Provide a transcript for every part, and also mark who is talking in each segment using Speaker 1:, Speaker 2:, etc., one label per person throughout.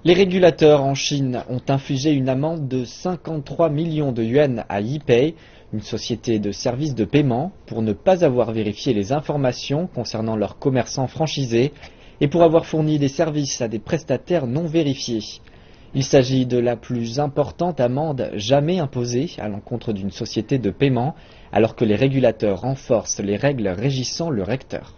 Speaker 1: Les régulateurs en Chine ont infligé une amende de 53 millions de yuans à Yipay, une société de services de paiement, pour ne pas avoir vérifié les informations concernant leurs commerçants franchisés et pour avoir fourni des services à des prestataires non vérifiés. Il s'agit de la plus importante amende jamais imposée à l'encontre d'une société de paiement, alors que les régulateurs renforcent les règles régissant le secteur.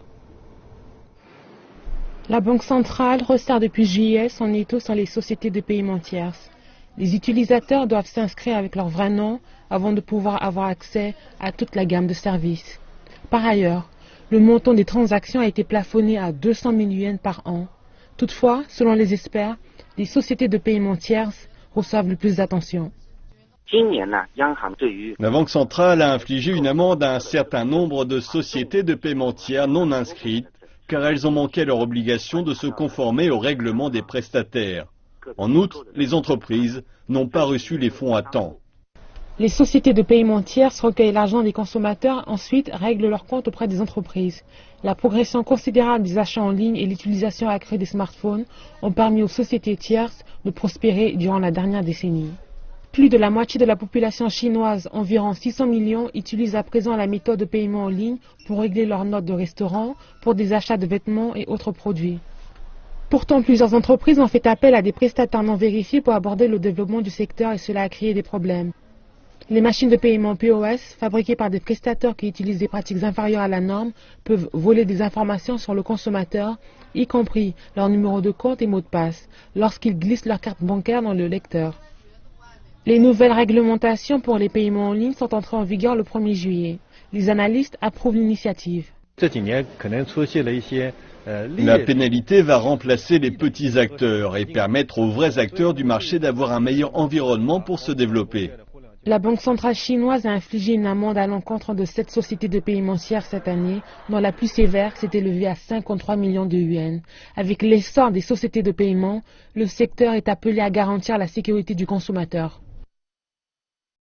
Speaker 2: La Banque centrale resserre depuis juillet son étau sur les sociétés de paiement tierces. Les utilisateurs doivent s'inscrire avec leur vrai nom avant de pouvoir avoir accès à toute la gamme de services. Par ailleurs, le montant des transactions a été plafonné à 200 000 yuans par an. Toutefois, selon les experts, les sociétés de paiement tierces reçoivent le plus d'attention.
Speaker 3: La Banque centrale a infligé une amende à un certain nombre de sociétés de paiement tiers non inscrites, car elles ont manqué à leur obligation de se conformer au règlement des prestataires. En outre, les entreprises n'ont pas reçu les fonds à temps.
Speaker 2: Les sociétés de paiement tierces recueillent l'argent des consommateurs, ensuite règlent leurs comptes auprès des entreprises. La progression considérable des achats en ligne et l'utilisation accrue des smartphones ont permis aux sociétés tierces de prospérer durant la dernière décennie. Plus de la moitié de la population chinoise, environ 600 millions, utilise à présent la méthode de paiement en ligne pour régler leurs notes de restaurant, pour des achats de vêtements et autres produits. Pourtant, plusieurs entreprises ont fait appel à des prestataires non vérifiés pour aborder le développement du secteur et cela a créé des problèmes. Les machines de paiement POS, fabriquées par des prestataires qui utilisent des pratiques inférieures à la norme, peuvent voler des informations sur le consommateur, y compris leur numéro de compte et mot de passe, lorsqu'ils glissent leur carte bancaire dans le lecteur. Les nouvelles réglementations pour les paiements en ligne sont entrées en vigueur le 1er juillet. Les analystes approuvent l'initiative.
Speaker 3: La pénalité va remplacer les petits acteurs et permettre aux vrais acteurs du marché d'avoir un meilleur environnement pour se développer.
Speaker 2: La Banque centrale chinoise a infligé une amende à l'encontre de 7 sociétés de paiement tiers cette année, dont la plus sévère s'est élevée à 53 millions de yuans. Avec l'essor des sociétés de paiement, le secteur est appelé à garantir la sécurité du consommateur.